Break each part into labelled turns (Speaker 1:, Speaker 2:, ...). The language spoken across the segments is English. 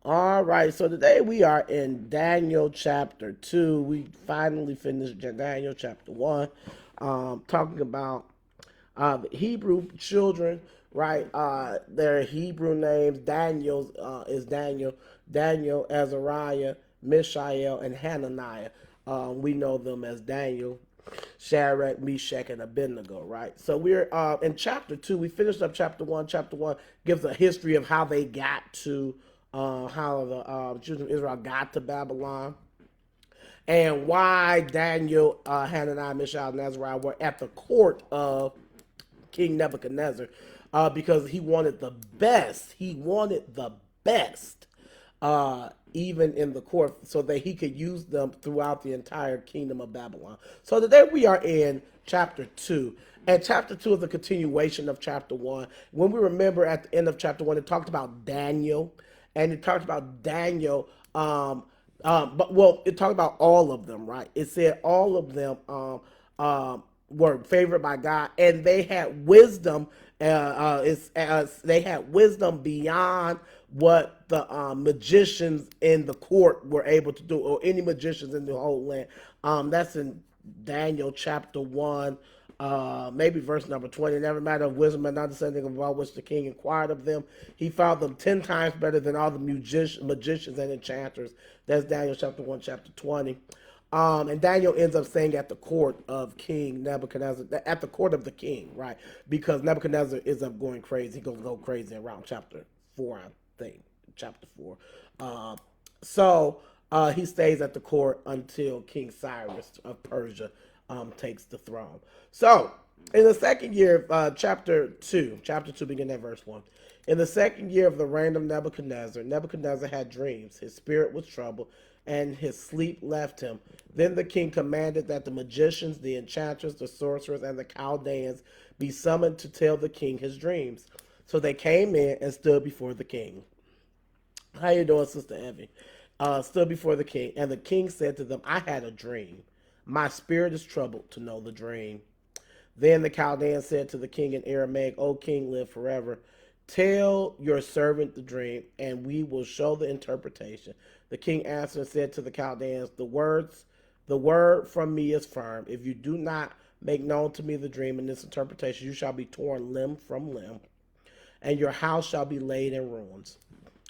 Speaker 1: All right, so today we are in Daniel chapter 2. We finally finished Daniel chapter 1, talking about the Hebrew children, right? Their Hebrew names. Daniel is Daniel, Azariah, Mishael, and Hananiah. We know them as Daniel, Shadrach, Meshach, and Abednego, right? So we're in chapter 2. We finished up chapter 1. Chapter 1 gives a history of how they got to, how the children of Israel got to Babylon, and why Daniel, Hananiah, Mishael, and Azariah were at the court of King Nebuchadnezzar, because he wanted the best. He wanted the best, even in the court, so that he could use them throughout the entire kingdom of Babylon. So today we are in chapter 2. And chapter 2 is a continuation of chapter 1. When we remember at the end of chapter 1, it talked about Daniel, and it talked about Daniel. It talked about all of them, right? It said all of them were favored by God, and they had wisdom. They had wisdom beyond what the magicians in the court were able to do, or any magicians in the whole land. That's in Daniel chapter 1, maybe verse number 20. It never matter of wisdom and understanding about which the king inquired of them. He found them 10 times better than all the magicians and enchanters. That's Daniel chapter 1, chapter 20. And Daniel ends up staying at the court of King Nebuchadnezzar, at the court of the king, right? Because Nebuchadnezzar ends up going crazy. He's going to go crazy around chapter 4, I think. Chapter 4. He stays at the court until King Cyrus of Persia takes the throne. So, in the second year, chapter 2, beginning at verse 1. In the second year of the reign of Nebuchadnezzar, Nebuchadnezzar had dreams. His spirit was troubled, and his sleep left him. Then the king commanded that the magicians, the enchanters, the sorcerers, and the Chaldeans be summoned to tell the king his dreams. So they came in and stood before the king. How you doing, Sister Evie? Stood before the king, and the king said to them, I had a dream. My spirit is troubled to know the dream. Then the Chaldean said to the king in Aramaic, O king, live forever. Tell your servant the dream, and we will show the interpretation. The king answered and said to the Chaldeans, the word from me is firm. If you do not make known to me the dream and this interpretation, you shall be torn limb from limb, and your house shall be laid in ruins.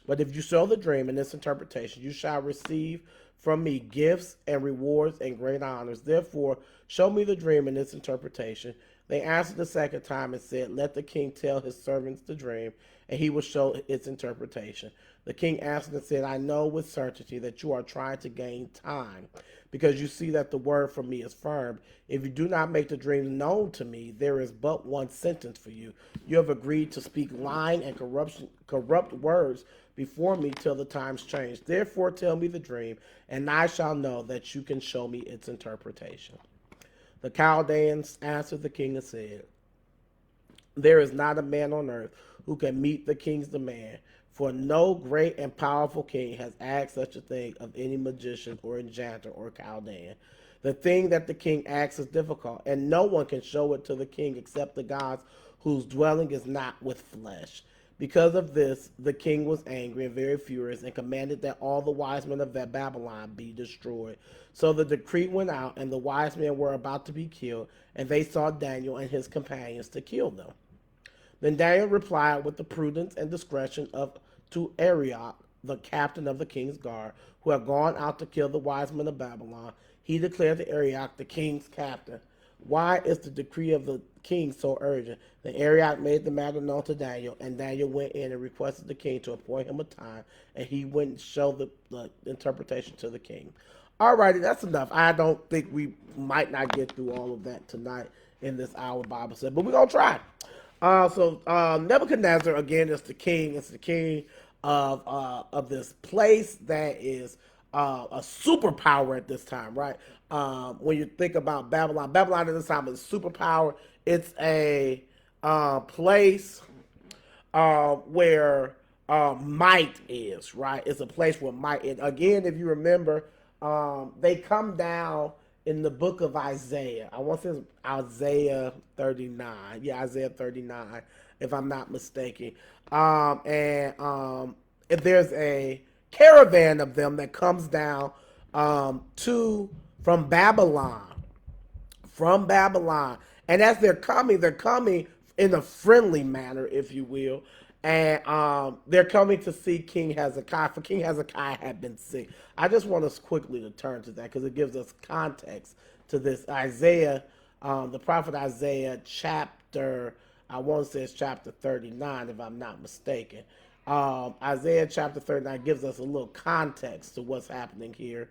Speaker 1: But if you show the dream and its interpretation, you shall receive from me gifts and rewards and great honors. Therefore, show me the dream and its interpretation. They answered the second time and said, Let the king tell his servants the dream, and he will show its interpretation. The king answered and said, I know with certainty that you are trying to gain time, because you see that the word from me is firm. If you do not make the dream known to me, there is but one sentence for you. You have agreed to speak lying and corrupt words before me till the times change. Therefore tell me the dream, and I shall know that you can show me its interpretation. The Chaldeans answered the king and said, There is not a man on earth who can meet the king's demand, for no great and powerful king has asked such a thing of any magician or enchanter or Chaldean. The thing that the king asks is difficult, and no one can show it to the king except the gods whose dwelling is not with flesh. Because of this, the king was angry and very furious and commanded that all the wise men of Babylon be destroyed. So the decree went out, and the wise men were about to be killed, and they saw Daniel and his companions to kill them. Then Daniel replied with the prudence and discretion of to Arioch, the captain of the king's guard, who had gone out to kill the wise men of Babylon. He declared to Arioch, the king's captain, Why is the decree of the king so urgent? Then Arioch made the matter known to Daniel, and Daniel went in and requested the king to appoint him a time, and he went and showed the interpretation to the king. Alrighty, that's enough. I don't think we might not get through all of that tonight in this hour Bible study, but we're gonna try. Nebuchadnezzar again is the king. It's the king of this place that is a superpower at this time, right? When you think about Babylon, Babylon at this time is a superpower. It's a place where might is, right? It's a place where might is. Again, if you remember, they come down in the book of Isaiah. I want to say Isaiah 39. Yeah, Isaiah 39, if I'm not mistaken. If there's a caravan of them that comes down to from Babylon, and as they're coming in a friendly manner, if you will, and they're coming to see King Hezekiah. For King Hezekiah had been sick. I just want us quickly to turn to that because it gives us context to this Isaiah, the prophet Isaiah, chapter, I want to say it's chapter 39, if I'm not mistaken. Isaiah chapter 39 gives us a little context to what's happening here.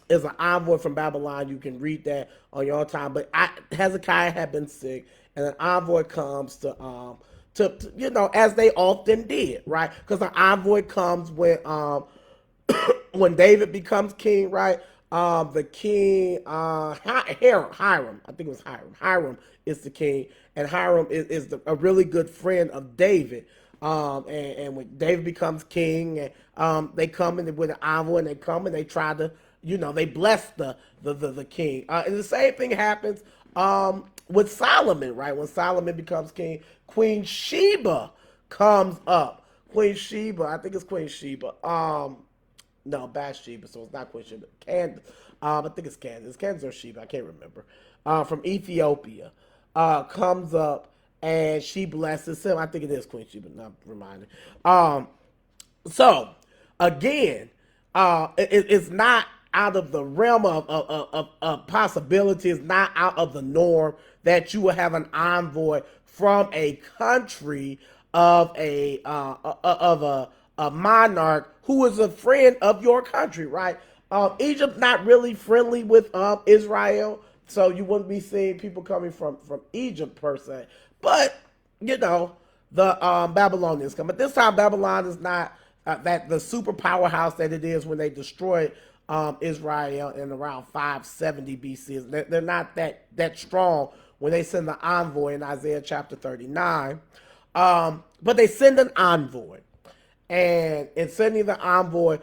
Speaker 1: Is an envoy from Babylon. You can read that on your own time. But Hezekiah had been sick, and an envoy comes to as they often did, right? Because an envoy comes when when David becomes king, right? The king, Hiram, I think it was Hiram. Hiram is the king, and Hiram is a really good friend of David. And when David becomes king, and they come in with an envoy, and they come and they try to, they bless the king. And the same thing happens with Solomon, right? When Solomon becomes king, Queen Sheba comes up. Queen Sheba, I think it's Queen Sheba. No, Bathsheba, so it's not Queen Sheba. Candace, I think it's Candace. It's Candace or Sheba, I can't remember. From Ethiopia, comes up and she blesses him. I think it is Queen Sheba, not reminded. So again, it's not out of the realm of possibility. It's not out of the norm that you will have an envoy from a country of a monarch who is a friend of your country, right? Egypt's not really friendly with Israel, so you wouldn't be seeing people coming from Egypt per se. But the Babylonians come. But this time, Babylon is not that the super powerhouse that it is when they destroyed Israel in around 570 BC. They're not that strong when they send the envoy in Isaiah chapter 39. But they send an envoy. And in sending the envoy,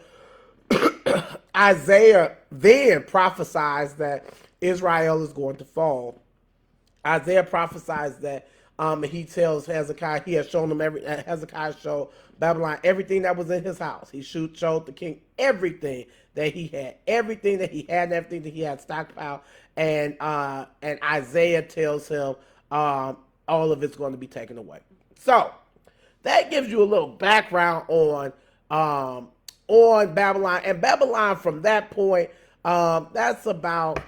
Speaker 1: Isaiah then prophesies that Israel is going to fall. Isaiah prophesies that he tells Hezekiah, he has shown him Hezekiah showed Babylon everything that was in his house. He showed the king everything that he had, everything that he had, and everything that he had stockpiled. And Isaiah tells him all of it's going to be taken away. So that gives you a little background on Babylon. And Babylon from that point, that's about,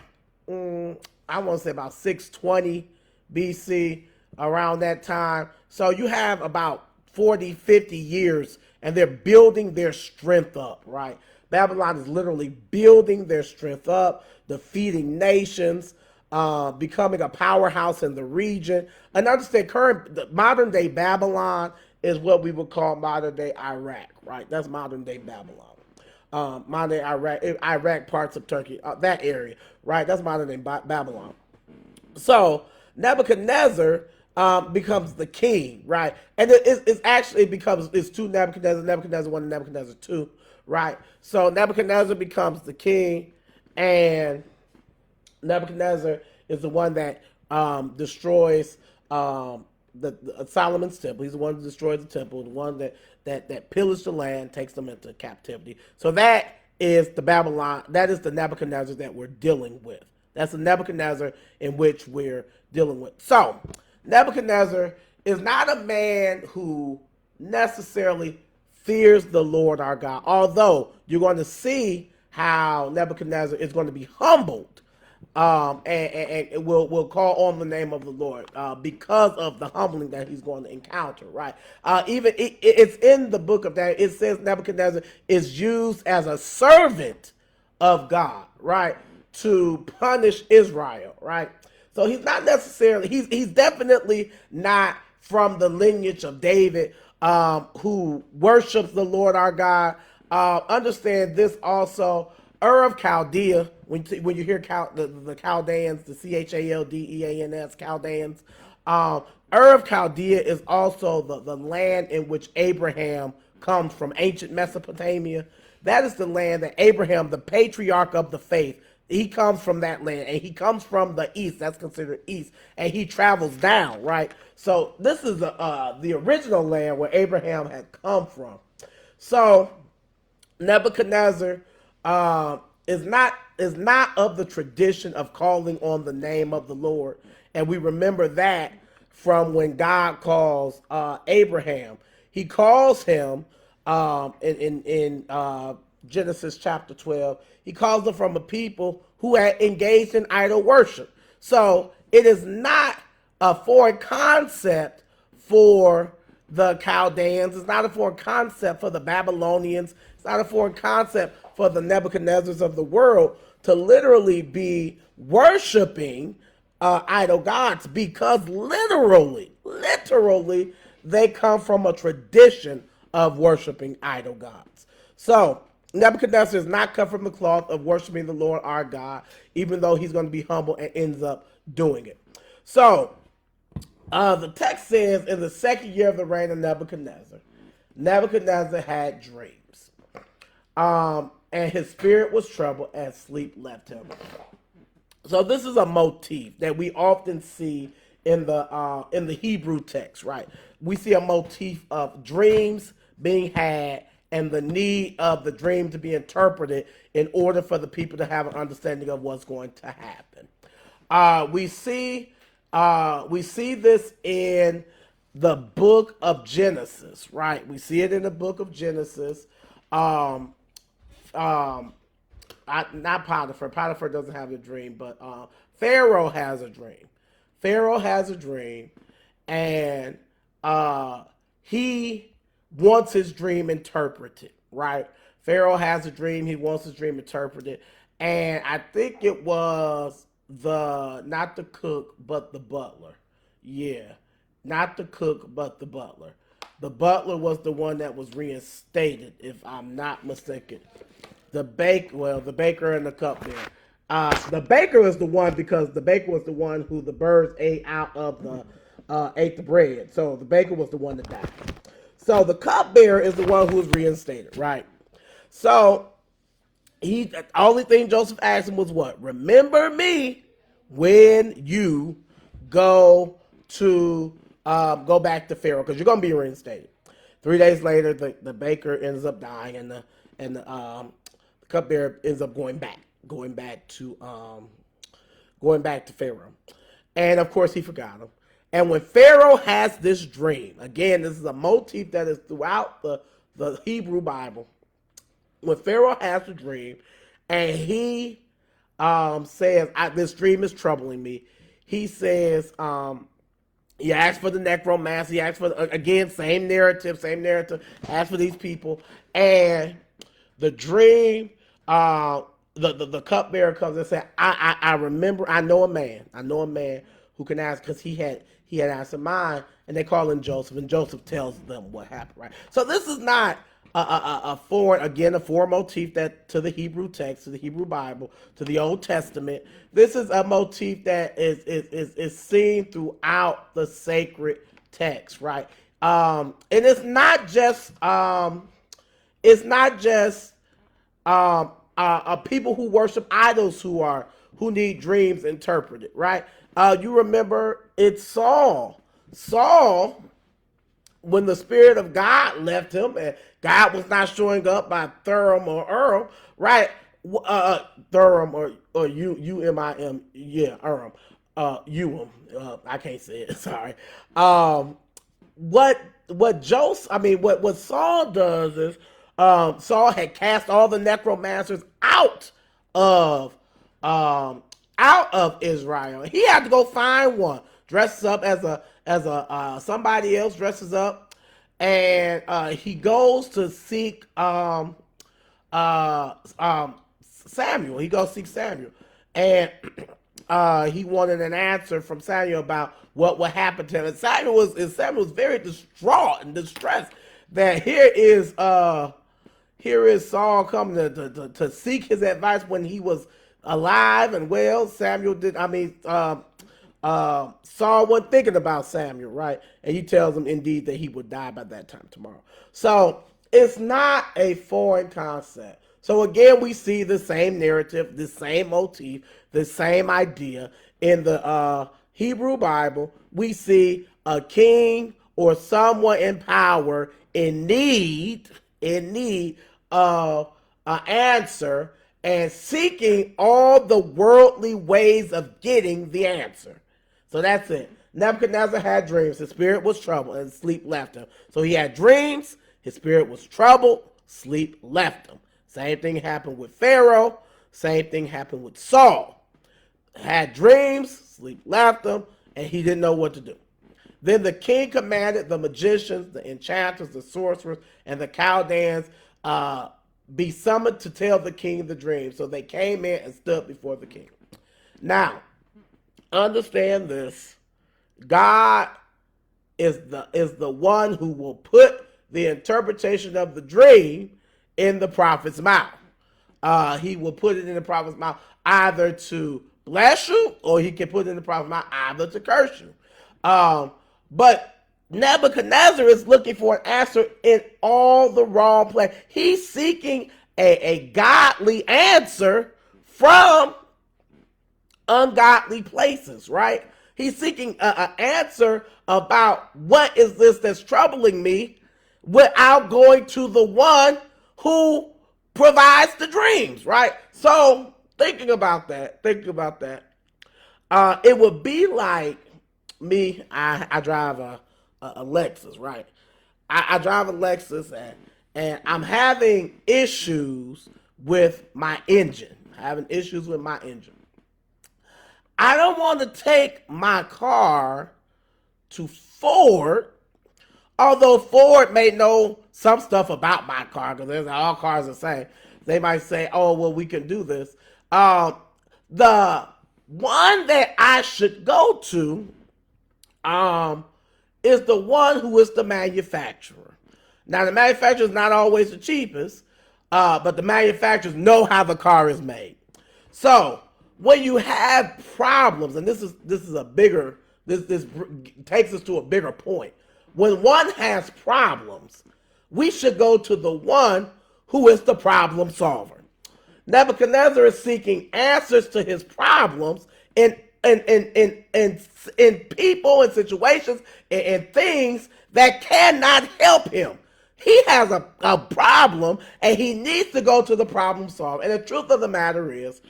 Speaker 1: I want to say about 620 BC, around that time. So you have about 40, 50 years, and they're building their strength up, right? Babylon is literally building their strength up, defeating nations, becoming a powerhouse in the region. And understand, modern day Babylon is what we would call modern day Iraq, right? That's modern day Babylon. Modern day Iraq, parts of Turkey, that area, right? That's modern day Babylon. So Nebuchadnezzar becomes the king, right? And it's two Nebuchadnezzar, Nebuchadnezzar 1 and Nebuchadnezzar 2, right? So Nebuchadnezzar becomes the king, and Nebuchadnezzar is the one that destroys the Solomon's temple. He's the one that destroys the temple, the one that pillaged the land, takes them into captivity. So that is the Nebuchadnezzar that we're dealing with. That's the Nebuchadnezzar in which we're dealing with. So Nebuchadnezzar is not a man who necessarily fears the Lord our God, although you're going to see how Nebuchadnezzar is going to be humbled, and will call on the name of the Lord because of the humbling that he's going to encounter, right? Even it's in the book of Daniel. It says Nebuchadnezzar is used as a servant of God, right, to punish Israel, right? So he's not necessarily, he's definitely not from the lineage of David, who worships the Lord our God. Understand this also, Ur of Chaldea, when you hear the Chaldeans, the Chaldeans, Chaldeans, Ur of Chaldea is also the land in which Abraham comes from, ancient Mesopotamia. That is the land that Abraham, the patriarch of the faith, he comes from that land, and he comes from the east. That's considered east, and he travels down, right? So this is the original land where Abraham had come from. So Nebuchadnezzar is not of the tradition of calling on the name of the Lord, and we remember that from when God calls Abraham. He calls him in Genesis chapter 12. He calls them from a people who had engaged in idol worship. So it is not a foreign concept for the Chaldeans. It's not a foreign concept for the Babylonians. It's not a foreign concept for the Nebuchadnezzars of the world to literally be worshiping idol gods, because literally, they come from a tradition of worshiping idol gods. So Nebuchadnezzar does not cut from the cloth of worshiping the Lord our God, even though he's going to be humble and ends up doing it. So the text says, in the second year of the reign of Nebuchadnezzar, Nebuchadnezzar had dreams. And his spirit was troubled and sleep left him. So this is a motif that we often see in the Hebrew text, right? We see a motif of dreams being had and the need of the dream to be interpreted in order for the people to have an understanding of what's going to happen. We see this in the book of Genesis, right? We see it in the book of Genesis. Not Potiphar. Potiphar doesn't have a dream, but Pharaoh has a dream. Pharaoh has a dream, and he wants his dream interpreted, right? Pharaoh has a dream. He wants his dream interpreted, and I think it was not the cook, but the butler. Yeah, not the cook, but the butler. The butler was the one that was reinstated, if I'm not mistaken. The baker and the cupbearer. The baker is the one, because the baker was the one who the birds ate out of ate the bread. So the baker was the one that died. So the cupbearer is the one who was reinstated, right? So the only thing Joseph asked him was what? Remember me when you go back to Pharaoh, because you're gonna be reinstated. 3 days later, the baker ends up dying, and the cupbearer ends up going back to Pharaoh, and of course he forgot him. And when Pharaoh has this dream, again, this is a motif that is throughout the Hebrew Bible. When Pharaoh has a dream, and he says, "This dream is troubling me," he says, he asks for the necromancer. He asks for, again, same narrative. Asks for these people, and the dream. The cupbearer comes and says, "I remember. I know a man who can ask," because he had asked mine, and they call him Joseph, and Joseph tells them what happened. Right. So this is not a foreign motif that to the Hebrew text, to the Hebrew Bible, to the Old Testament. This is a motif that is seen throughout the sacred text, right? And it's not just people who worship idols who need dreams interpreted, right? You remember it's Saul. Saul, when the Spirit of God left him and God was not showing up by Thuram or Urim, right? Thuram or Umim, yeah, Urim, Urim. I can't say it. Sorry. What Saul does is Saul had cast all the necromancers out of Israel. He had to go find one, dresses up as a somebody else, dresses up, and he goes to seek Samuel. He goes to seek Samuel, and he wanted an answer from Samuel about what would happen to him. And Samuel was very distraught and distressed that here is Saul coming to seek his advice when he was alive and well. Saul wasn't thinking about Samuel, right? And he tells him indeed that he would die by that time tomorrow. So it's not a foreign concept. So again, we see the same narrative, the same motif, the same idea in the Hebrew Bible. We see a king or someone in power in need of an answer and seeking all the worldly ways of getting the answer. So that's it. Nebuchadnezzar had dreams. His spirit was troubled and sleep left him. So he had dreams. His spirit was troubled. Sleep left him. Same thing happened with Pharaoh. Same thing happened with Saul. Had dreams. Sleep left him. And he didn't know what to do. Then the king commanded the magicians, the enchanters, the sorcerers, and the Chaldeans be summoned to tell the king the dream. So they came in and stood before the king. Now, understand this. God is the one who will put the interpretation of the dream in the prophet's mouth. He will put it in the prophet's mouth either to bless you, or he can put it in the prophet's mouth either to curse you. But Nebuchadnezzar is looking for an answer in all the wrong place. He's seeking a godly answer from ungodly places, right? He's seeking an answer about what is this that's troubling me without going to the one who provides the dreams, right? So thinking about that, it would be like me. I drive a Lexus, right? I drive a Lexus and I'm having issues with my engine. I don't want to take my car to Ford, although Ford may know some stuff about my car, because all cars are the same. They might say, oh, well, we can do this. The one that I should go to is the one who is the manufacturer. Now, the manufacturer is not always the cheapest, but the manufacturers know how the car is made. So when you have problems, and this takes us to a bigger point. When one has problems, we should go to the one who is the problem solver. Nebuchadnezzar is seeking answers to his problems in people and situations and things that cannot help him. He has a problem and he needs to go to the problem solver. And the truth of the matter is,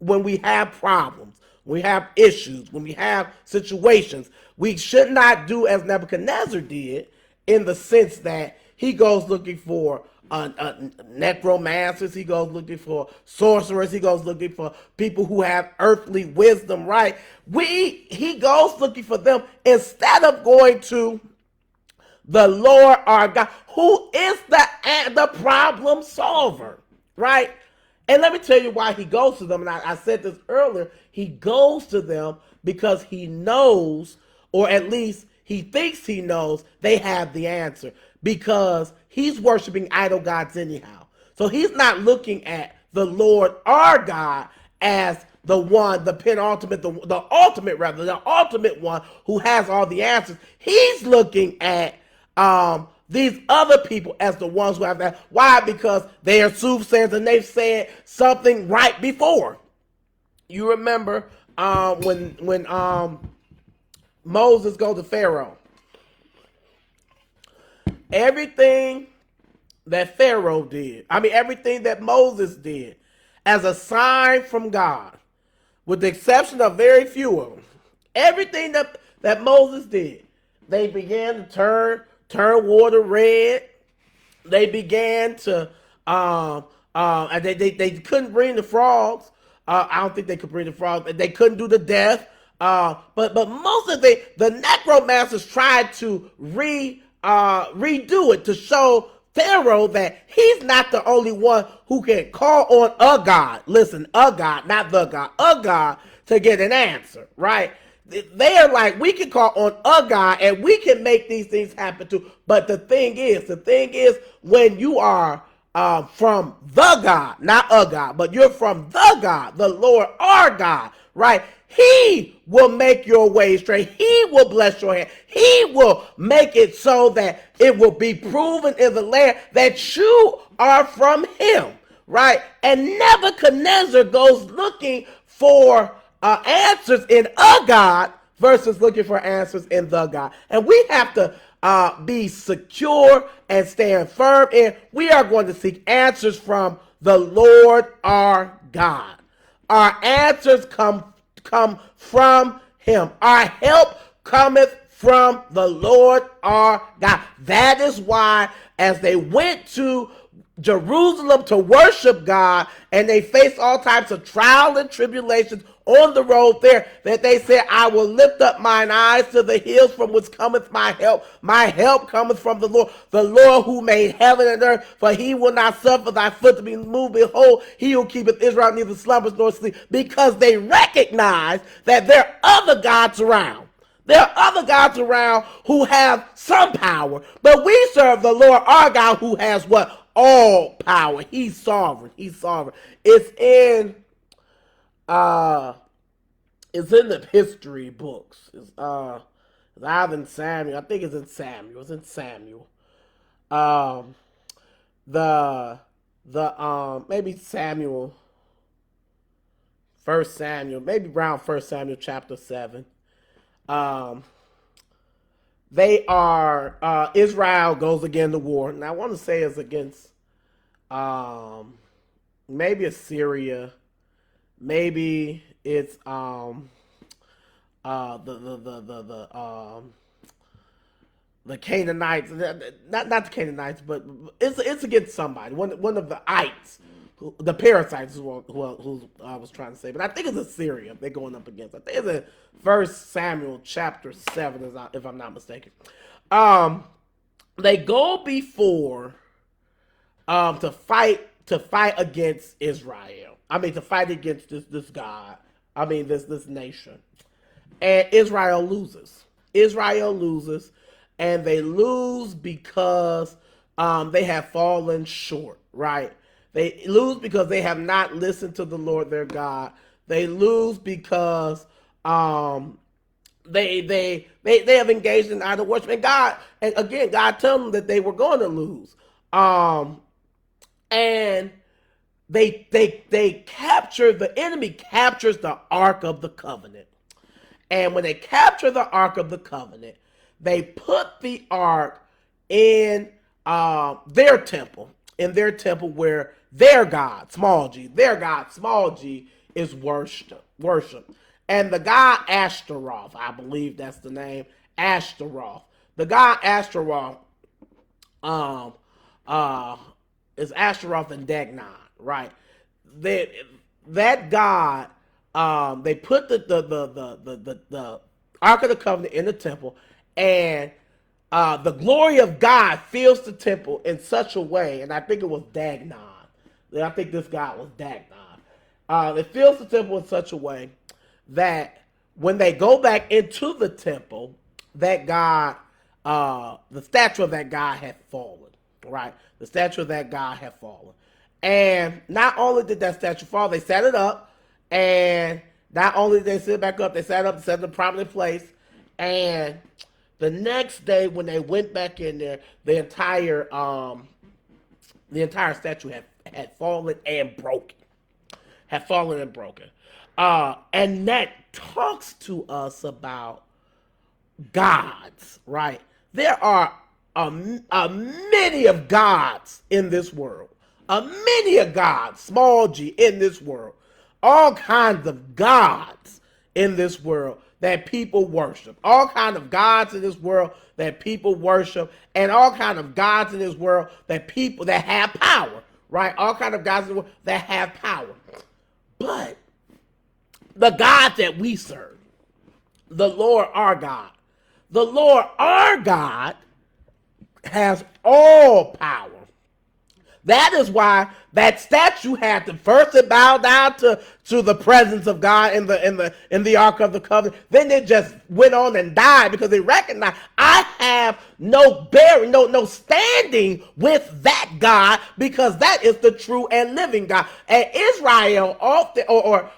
Speaker 1: when we have problems, we have issues, when we have situations, we should not do as Nebuchadnezzar did, in the sense that he goes looking for necromancers, he goes looking for sorcerers, he goes looking for people who have earthly wisdom, right? He goes looking for them instead of going to the Lord our God, who is the problem solver, right? And let me tell you why he goes to them. And I said this earlier. He goes to them because he knows, or at least he thinks he knows, they have the answer. Because he's worshiping idol gods anyhow. So he's not looking at the Lord our God as the one, the penultimate, the ultimate one who has all the answers. He's looking at these other people as the ones who have that. Why? Because they are soothsayers and they've said something right before. You remember when Moses goes to Pharaoh. Everything that Pharaoh did, everything that Moses did as a sign from God, with the exception of very few of them, everything that Moses did, they began to turn water red. They began to, and they couldn't bring the frogs. I don't think they could bring the frogs. They couldn't do the death. But most of the necromancers tried to redo it to show Pharaoh that he's not the only one who can call on a God. Listen, a God, not the God, a God to get an answer, right? They are like, we can call on a God and we can make these things happen too. But the thing is, when you are from the God, not a God, but you're from the God, the Lord our God, right? He will make your way straight. He will bless your hand. He will make it so that it will be proven in the land that you are from him, right? And Nebuchadnezzar goes looking for answers in a God versus looking for answers in the God. And we have to be secure and stand firm in. We are going to seek answers from the Lord our God. Our answers come from him. Our help cometh from the Lord our God. That is why, as they went to Jerusalem to worship God, and they faced all types of trials and tribulations on the road there, that they said, I will lift up mine eyes to the hills from which cometh my help. My help cometh from the Lord who made heaven and earth, for he will not suffer thy foot to be moved. Behold, he who keepeth Israel neither slumbers nor sleep, because they recognize that there are other gods around. There are other gods around who have some power, but we serve the Lord our God who has what? All power. He's sovereign. He's sovereign. It's in the history books. It's either in Samuel. I think it's in Samuel. It's in Samuel. Maybe Samuel. 1 Samuel, maybe around 1 Samuel chapter 7. They are Israel goes again to war, and I want to say it's against maybe Assyria, maybe it's the Canaanites, not the Canaanites, but it's against somebody, one of the ites. The parasites is who I was trying to say, but I think it's Assyria they're going up against. I think it's in 1 Samuel chapter 7, if I'm not mistaken. They go before to fight against Israel. I mean, to fight against this God. I mean, this nation, and Israel loses. Israel loses, and they lose because they have fallen short. Right. They lose because they have not listened to the Lord their God. They lose because they have engaged in idol worship. And God told them that they were going to lose. And they capture, the enemy captures the Ark of the Covenant. And when they capture the Ark of the Covenant, they put the Ark in their temple where their God, small g, is worship. And the god Ashtaroth, I believe that's the name, Ashtaroth. The god Ashtaroth is Ashtaroth and Dagon, right? That god, they put the Ark of the Covenant in the temple, and the glory of God fills the temple in such a way, and I think it was Dagon. I think this god was Dagon. It fills the temple in such a way that when they go back into the temple, that god, the statue of that god had fallen, right? The statue of that god had fallen. And not only did that statue fall, they set it up, and not only did they set it back up, they set it in a prominent place, and the next day when they went back in there, the entire statue had fallen and broken. And that talks to us about gods, right? There are many of gods in this world. Many of gods, small g, in this world. All kinds of gods in this world that people worship. All kinds of gods in this world that people worship, and all kinds of gods in this world that have power, right? All kinds of gods in the world that have power. But the God that we serve, the Lord our God has all power. That is why that statue had to first bow down to the presence of God in the Ark of the Covenant. Then it just went on and died because they recognized, I have no bearing, no standing with that God, because that is the true and living God. And Israel often, or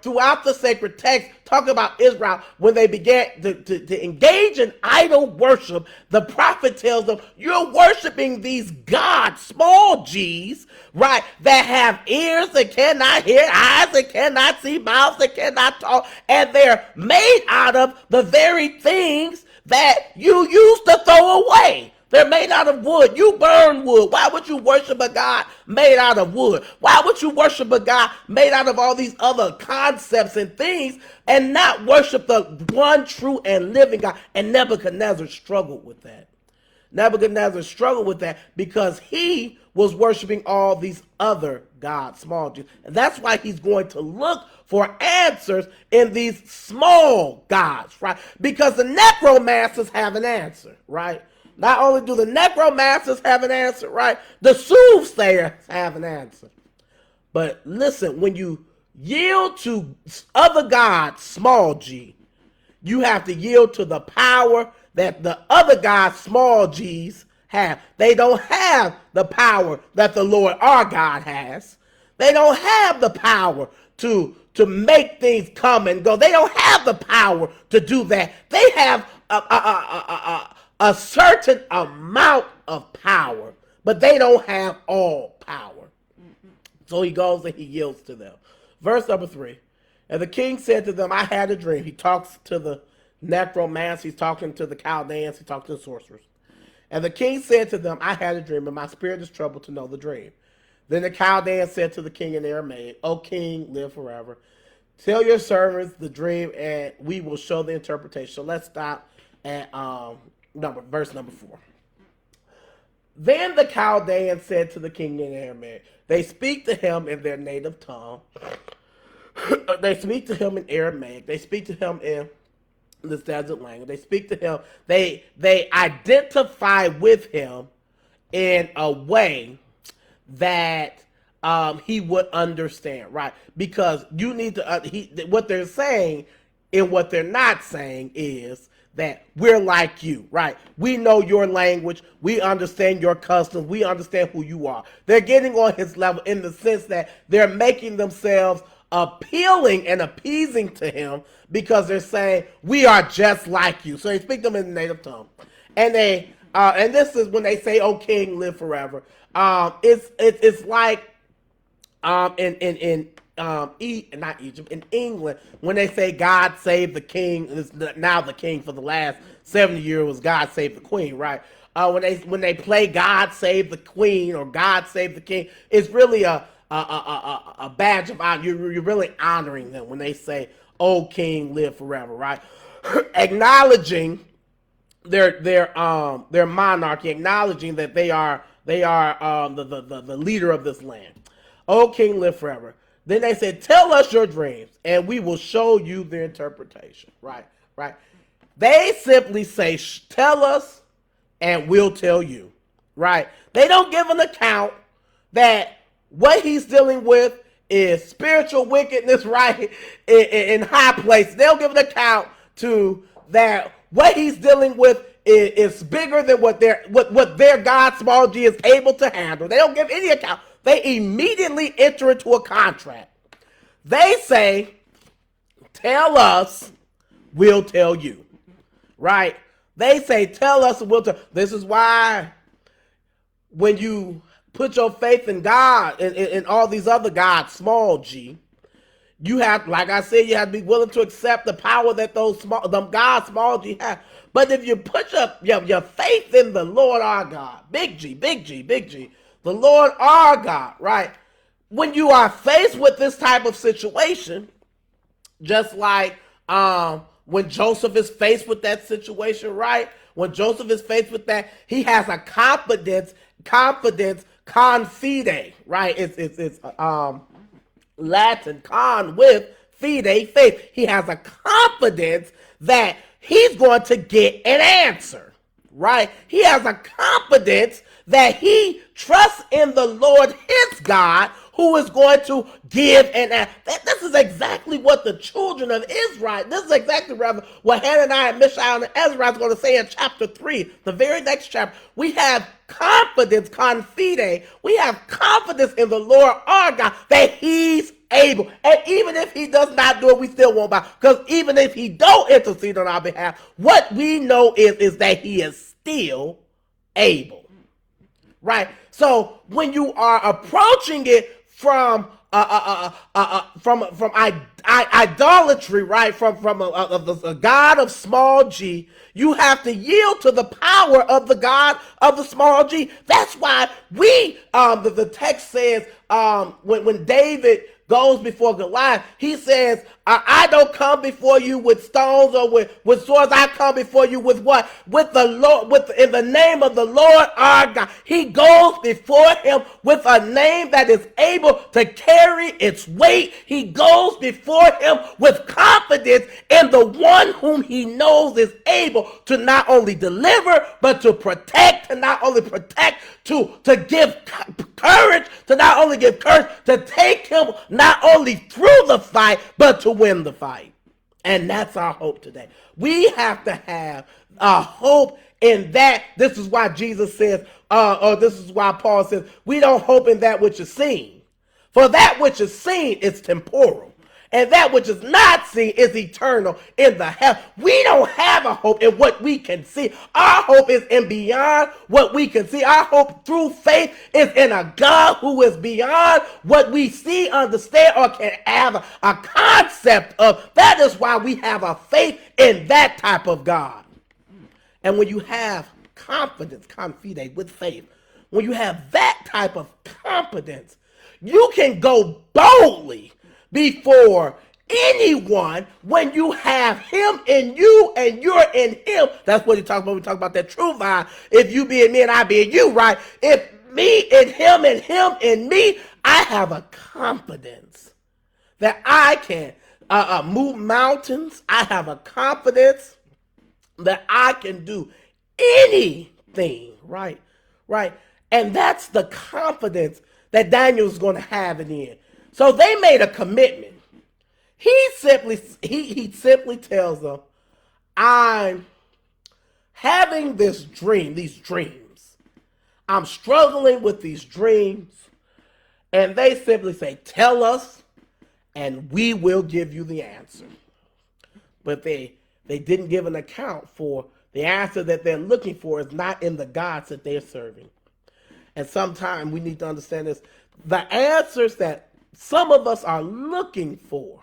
Speaker 1: throughout the sacred text, talk about Israel, when they began to engage in idol worship, the prophet tells them, you're worshiping these gods, small g's, right, that have ears that cannot hear, eyes that cannot see, mouths that cannot talk, and they're made out of the very things that you used to throw away. They're made out of wood. You burn wood. Why would you worship a God made out of wood? Why would you worship a God made out of all these other concepts and things and not worship the one true and living God? And Nebuchadnezzar struggled with that. Nebuchadnezzar struggled with that because he was worshiping all these other gods, small gods. And that's why he's going to look for answers in these small gods, right? Because the necromancers have an answer, right? Not only do the necromancers have an answer, right? The soothsayers have an answer. But listen, when you yield to other gods, small g, you have to yield to the power that the other gods, small g's, have. They don't have the power that the Lord our God has. They don't have the power to make things come and go. They don't have the power to do that. They have a certain amount of power, but they don't have all power. So he goes and he yields to them. Verse number 3. And the king said to them, I had a dream. He talks to the necromancers, he's talking to the Chaldeans, he talks to the sorcerers. And the king said to them, I had a dream, and my spirit is troubled to know the dream. Then the Chaldeans said to the king in Aramaic, O king, live forever. Tell your servants the dream, and we will show the interpretation. So let's stop at verse number 4. Then the Chaldeans said to the king in Aramaic, they speak to him in their native tongue. They speak to him in Aramaic. They speak to him in this desert language. They speak to him. They identify with him in a way that he would understand, right? Because you need to. What they're saying and what they're not saying is that we're like you, right? We know your language. We understand your customs. We understand who you are. They're getting on his level in the sense that they're making themselves appealing and appeasing to him because they're saying we are just like you. So they speak them in the native tongue, and and this is when they say, "O King, live forever." It's like not Egypt, in England, when they say God save the king, now the king for the last 70 years was God save the queen, right? When they play God save the queen or God save the king, it's really a badge of honor. You're really honoring them when they say, "O king, live forever," right? Acknowledging their monarchy, acknowledging that they are the leader of this land. "O king, live forever." Then they said, "Tell us your dreams, and we will show you the interpretation." Right. They simply say, "Tell us, and we'll tell you." Right. They don't give an account that what he's dealing with is spiritual wickedness, right, in high places. They don't give an account to that what he's dealing with is bigger than what their God, small g, is able to handle. They don't give any account. They immediately enter into a contract. They say, "Tell us, we'll tell you." Right? They say, "Tell us, and we'll tell." This is why when you put your faith in God and all these other gods, small g, you have, like I said, you have to be willing to accept the power that them gods, small g, have. But if you put your faith in the Lord our God, big G, the Lord our God, right? When you are faced with this type of situation, just like when Joseph is faced with that situation, right? When Joseph is faced with that, he has a confidence, confide, right? It's Latin, con with fide, faith. He has a confidence that he's going to get an answer, right? He has a confidence that he trusts in the Lord his God, who is going to give an answer. This is exactly what the children of Israel, this is exactly rather what Hananiah and Mishael and Ezra is going to say in chapter 3, the very next chapter. We have confidence, confide. We have confidence in the Lord our God that he's able. And even if he does not do it, we still won't bow. Because even if he don't intercede on our behalf, what we know is that he is still able. Right? So when you are approaching it from idolatry, right, from a God of small g, you have to yield to the power of the God of the small g. That's why the text says, when David goes before Goliath, he says, I don't come before you with stones or with swords. I come before you with what? With the Lord, in the name of the Lord our God. He goes before him with a name that is able to carry its weight. He goes before him with confidence in the one whom he knows is able to not only deliver, but to protect, to not only protect, to give courage, to not only give courage, to take him not only through the fight, but to win the fight. And that's our hope today. We have to have a hope in that. This is why Jesus says, or this is why Paul says, we don't hope in that which is seen. For that which is seen is temporal. And that which is not seen is eternal in the heaven. We don't have a hope in what we can see. Our hope is in beyond what we can see. Our hope through faith is in a God who is beyond what we see, understand, or can have a concept of. That is why we have a faith in that type of God. And when you have confidence, confide, with faith, when you have that type of confidence, you can go boldly before anyone when you have him in you and you're in him. That's what he talks about. We talk about that true vine. If you be in me and I be in you, right? If me in him and him in me, I have a confidence that I can move mountains. I have a confidence that I can do anything, right? Right. And that's the confidence that Daniel's going to have in the end. So they made a commitment. He simply tells them, I'm having this dream, these dreams. I'm struggling with these dreams. And they simply say, tell us, and we will give you the answer. But they didn't give an account for the answer that they're looking for is not in the gods that they're serving. And sometimes we need to understand this. The answers that some of us are looking for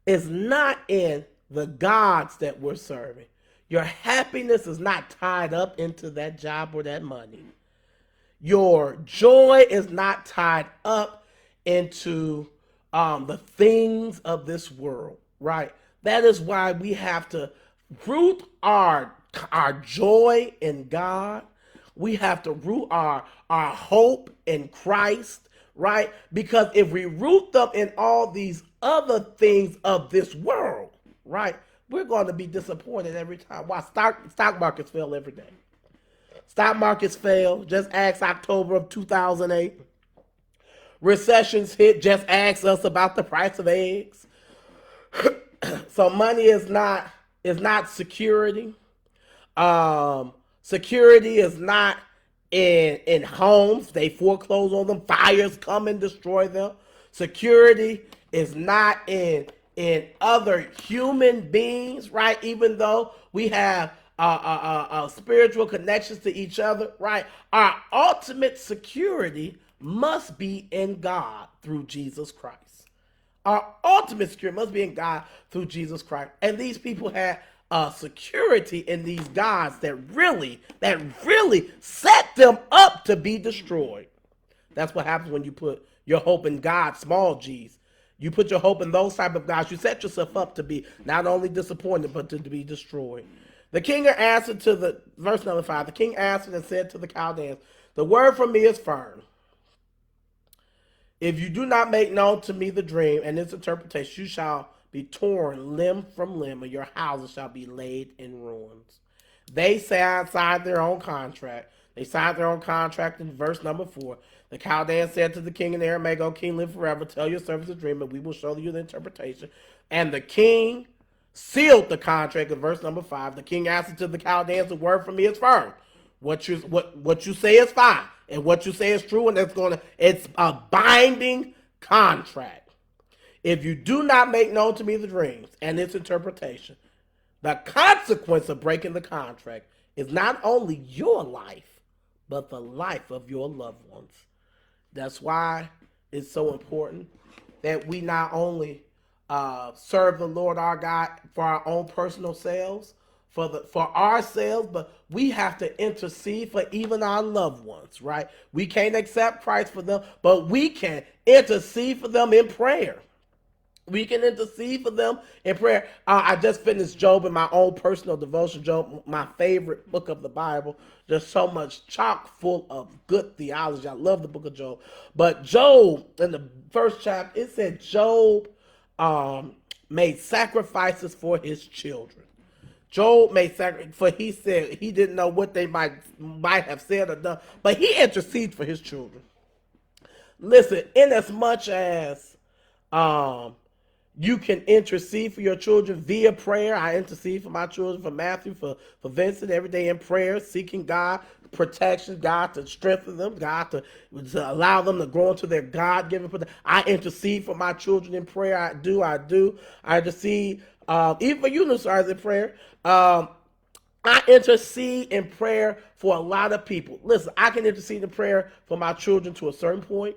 Speaker 1: is not in the gods that we're serving. Your happiness is not tied up into that job or that money. Your joy is not tied up into the things of this world, right? That is why we have to root our joy in God. We have to root our hope in Christ, right? Because if we root them in all these other things of this world, right, we're going to be disappointed every time. Why? Stock markets fail every day. Stock markets fail. Just ask October of 2008. Recessions hit. Just ask us about the price of eggs. So money is not security. Security is not in homes. They foreclose on them. Fires come and destroy them. Security is not in other human beings, right? Even though we have spiritual connections to each other, right? Our ultimate security must be in God through Jesus Christ. Our ultimate security must be in God through Jesus Christ. And these people had security in these gods that really set them up to be destroyed. That's what happens when you put your hope in God, small g's. You put your hope in those type of gods, you set yourself up to be not only disappointed, but to be destroyed. The king answered to the, verse number 5, the king answered and said to the Chaldeans, the word from me is firm. If you do not make known to me the dream and its interpretation, you shall be torn limb from limb, and your houses shall be laid in ruins. They signed their own contract. They signed their own contract in verse number 4. The Chaldeans said to the king in Aramaic, O king, live forever. Tell your servants the dream, and we will show you the interpretation. And the king sealed the contract in verse number 5. The king answered to the Chaldeans, the word from me is firm. What you say is fine, and what you say is true, and it's a binding contract. If you do not make known to me the dreams and its interpretation, the consequence of breaking the contract is not only your life, but the life of your loved ones. That's why it's so important that we not only serve the Lord our God for our own personal selves, for ourselves, but we have to intercede for even our loved ones, right? We can't accept Christ for them, but we can intercede for them in prayer. We can intercede for them in prayer. I just finished Job in my own personal devotion. Job, my favorite book of the Bible. There's so much chock full of good theology. I love the book of Job. But Job, in the first chapter, it said Job made sacrifices for his children. Job made sacrifices, for he said he didn't know what they might have said or done, but he intercedes for his children. Listen, in as much as you can intercede for your children via prayer. I intercede for my children, for Matthew, for Vincent, every day in prayer, seeking God, protection, God to strengthen them, God to allow them to grow into their God-given protection. I intercede for my children in prayer. I do. I intercede, even for you, Nusars, in prayer. I intercede in prayer for a lot of people. Listen, I can intercede in prayer for my children to a certain point.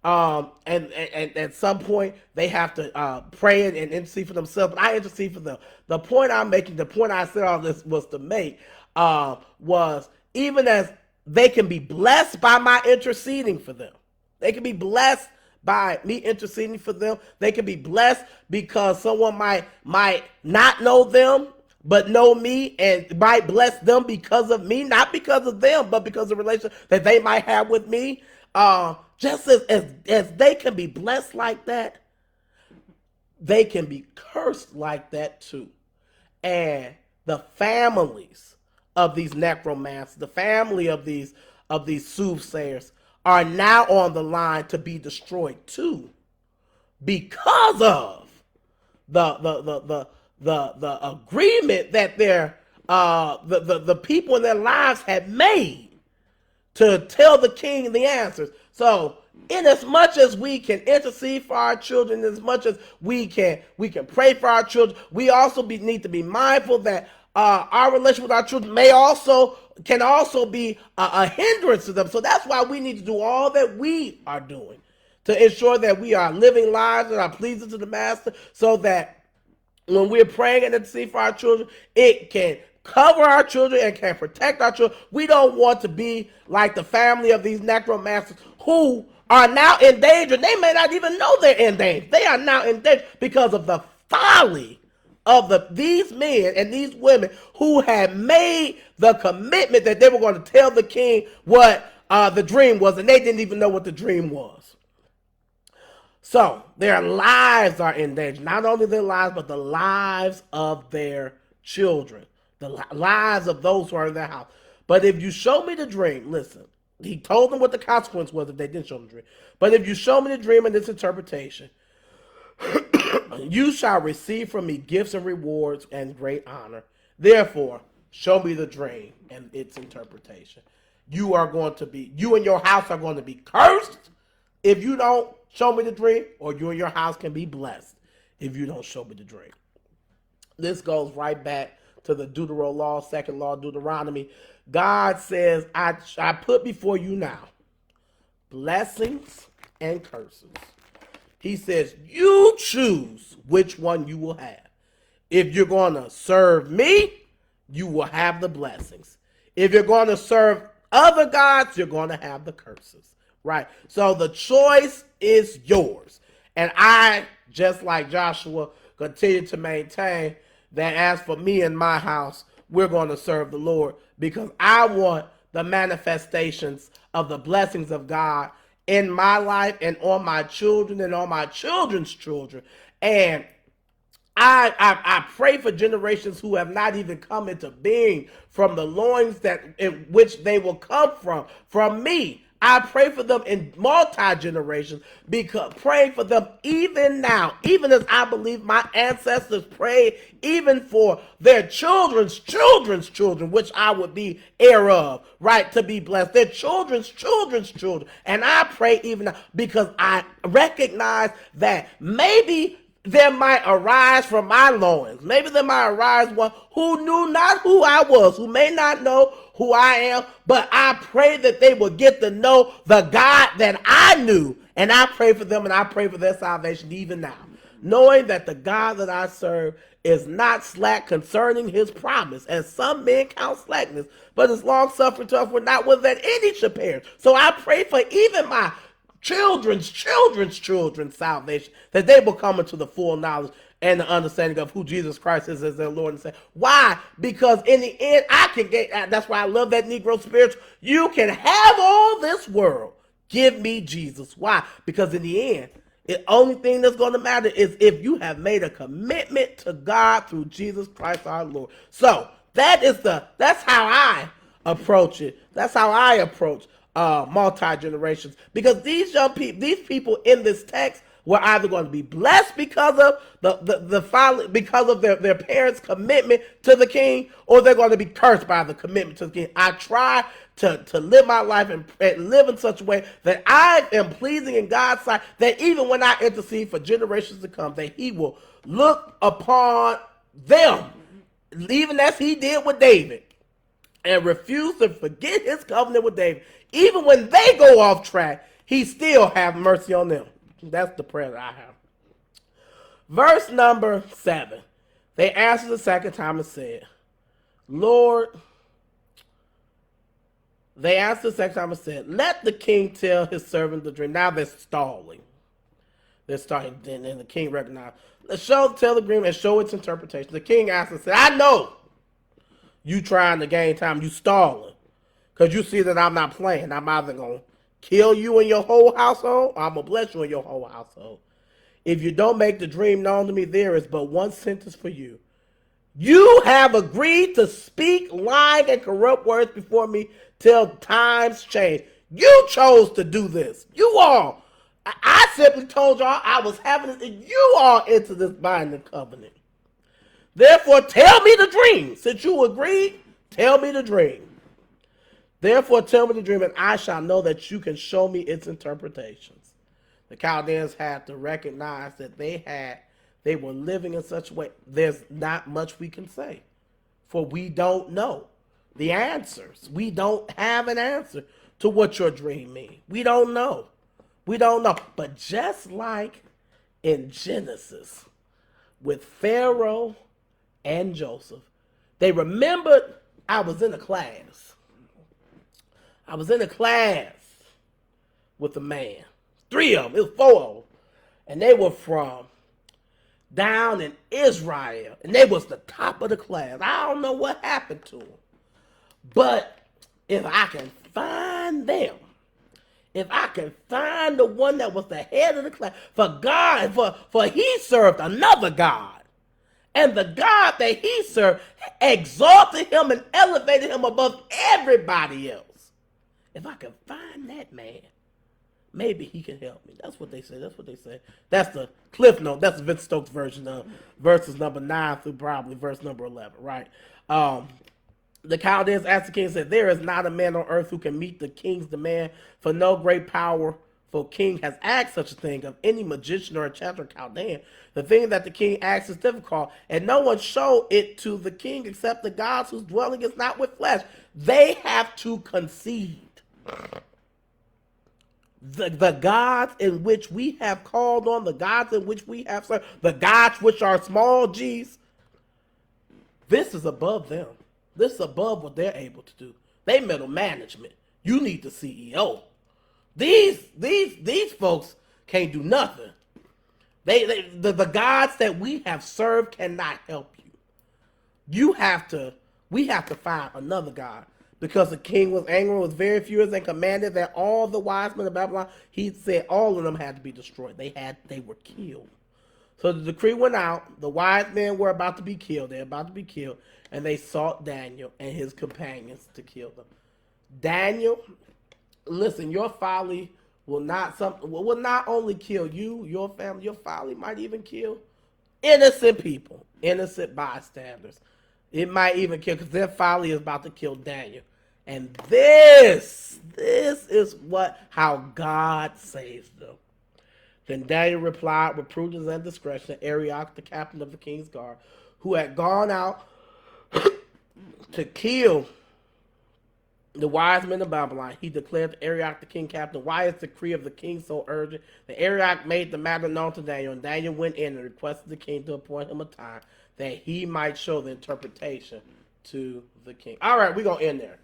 Speaker 1: And at some point they have to pray and intercede for themselves, but I intercede for them. The point I'm making, the point I said all this was to make, was even as they can be blessed by my interceding for them. They can be blessed by me interceding for them. They can be blessed because someone might not know them, but know me and might bless them because of me, not because of them, but because of the relationship that they might have with me. Just as they can be blessed like that, they can be cursed like that too. And the families of these necromancers, the family of these soothsayers are now on the line to be destroyed too, because of the agreement that the people in their lives had made to tell the king the answers. So, in as much as we can intercede for our children, as much as we can pray for our children, we also need to be mindful that our relationship with our children can also be a hindrance to them. So that's why we need to do all that we are doing to ensure that we are living lives that are pleasing to the Master, so that when we're praying and interceding for our children, it can cover our children and can protect our children. We don't want to be like the family of these necromancers who are now in danger. They may not even know they're in danger. They are now in danger because of the folly of these men and these women who had made the commitment that they were going to tell the king what the dream was, and they didn't even know what the dream was. So their lives are in danger. Not only their lives, but the lives of their children. The lives of those who are in their house. But if you show me the dream, listen, he told them what the consequence was if they didn't show him the dream. But if you show me the dream and its interpretation, you shall receive from me gifts and rewards and great honor. Therefore, show me the dream and its interpretation. You and your house are going to be cursed if you don't show me the dream, or you and your house can be blessed if you don't show me the dream. This goes right back to the Deuteronomy law, second law, Deuteronomy. God says, I put before you now blessings and curses. He says, you choose which one you will have. If you're going to serve me, you will have the blessings. If you're going to serve other gods, you're going to have the curses. Right? So the choice is yours. And I, just like Joshua, continue to maintain that as for me and my house, we're going to serve the Lord, because I want the manifestations of the blessings of God in my life and on my children and on my children's children. And I pray for generations who have not even come into being from the loins that in which they will come from me. I pray for them in multi-generations, because praying for them even now, even as I believe my ancestors prayed even for their children's children, which I would be heir of, right, to be blessed, their children's children. And I pray even now because I recognize that maybe there might arise from my loins. Maybe there might arise one who knew not who I was, who may not know who I am, but I pray that they will get to know the God that I knew. And I pray for them, and I pray for their salvation even now. knowing that the God that I serve is not slack concerning his promise, as some men count slackness, but is long suffering to us, not willing that any should perish. So I pray for even my children's salvation, that they will come into the full knowledge and the understanding of who Jesus Christ is as their Lord and Savior. Why? Because in the end, I can get, that's why I love that Negro spiritual. You can have all this world. Give me Jesus. Why? Because in the end, the only thing that's going to matter is if you have made a commitment to God through Jesus Christ our Lord. So that's how I approach it. That's how I approach multi-generations, because these young people, these people in this text were either going to be blessed because of because of their parents' commitment to the king, or they're going to be cursed by the commitment to the king. I try to live my life and live in such a way that I am pleasing in God's sight, that even when I intercede for generations to come, that he will look upon them, even as he did with David, and refuse to forget his covenant with David. Even when they go off track, he still have mercy on them. That's the prayer that I have. Verse number 7. They answered the second time and said, Lord, they answered the second time and said, let the king tell his servant the dream. Now they're stalling. They're starting, and the king recognized. Let's tell the dream and show its interpretation. The king asked and said, I know you trying to gain time. You stalling. Because you see that I'm not playing. I'm either going to kill you and your whole household, or I'm going to bless you and your whole household. If you don't make the dream known to me, there is but one sentence for you. You have agreed to speak lying and corrupt words before me till times change. You chose to do this. You all. I simply told y'all I was having it, and you all into this binding covenant. Therefore, tell me the dream. Since you agreed, tell me the dream. Therefore, tell me the dream, and I shall know that you can show me its interpretations. The Chaldeans had to recognize that they were living in such a way. There's not much we can say, for we don't know the answers. We don't have an answer to what your dream means. We don't know. We don't know. But just like in Genesis with Pharaoh and Joseph, they remembered. I was in a class with a man. 3 of them. It was 4 of them. And they were from down in Israel. And they was the top of the class. I don't know what happened to them. But if I can find them, if I can find the one that was the head of the class, for he served another God. And the God that he served exalted him and elevated him above everybody else. If I can find that man, maybe he can help me. That's what they say. That's the Cliff Note. That's the Vincent Stokes version of verses number 9 through probably verse number 11, right? The Chaldeans asked the king and said, there is not a man on earth who can meet the king's demand, for no great powerful king has asked such a thing of any magician or enchanter Chaldean. The thing that the king asks is difficult, and no one showed it to the king except the gods whose dwelling is not with flesh. They have to concede. The gods in which we have called on, the gods in which we have served, the gods which are small g's, this is above them. This is above what they're able to do. They middle management. You need the CEO. These folks can't do nothing. The gods that we have served cannot help you. We have to find another God. Because the king was angry with very furious and commanded that all the wise men of Babylon, he said all of them had to be destroyed. They were killed. So the decree went out. The wise men were about to be killed. They're about to be killed. And they sought Daniel and his companions to kill them. Daniel, listen, your folly will not only kill you, your family, your folly might even kill innocent people, innocent bystanders. It might even kill, because their folly is about to kill Daniel. And this is how God saves them. Then Daniel replied with prudence and discretion to Arioch, the captain of the king's guard, who had gone out to kill the wise men of Babylon, he declared to Arioch the king captain, why is the decree of the king so urgent? The Arioch made the matter known to Daniel, and Daniel went in and requested the king to appoint him a time that he might show the interpretation to the king. All right, we're going to end there.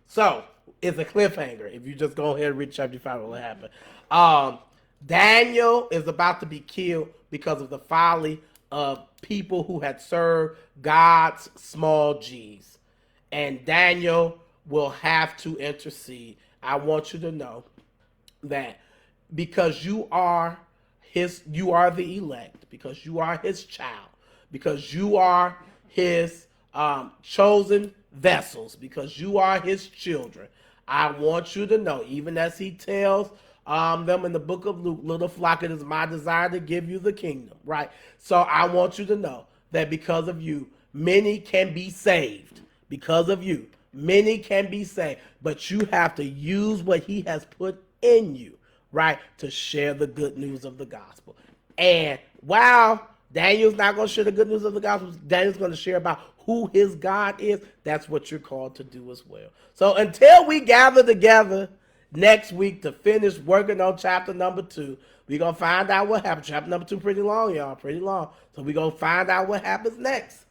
Speaker 1: So, it's a cliffhanger. If you just go ahead and read chapter 5, what will happen? Daniel is about to be killed because of the folly of people who had served God's small g's. And Daniel will have to intercede. I want you to know that because you are the elect, because you are his child, because you are his chosen vessels, because you are his children. I want you to know, even as he tells them in the book of Luke, little flock, it is my desire to give you the kingdom, right? So I want you to know that because of you, many can be saved. Because of you, many can be saved, but you have to use what he has put in you, right, to share the good news of the gospel. And while Daniel's not going to share the good news of the gospel, Daniel's going to share about who his God is. That's what you're called to do as well. So until we gather together next week to finish working on chapter number 2, we're going to find out what happens. Chapter number 2 pretty long, y'all, pretty long. So we're going to find out what happens next.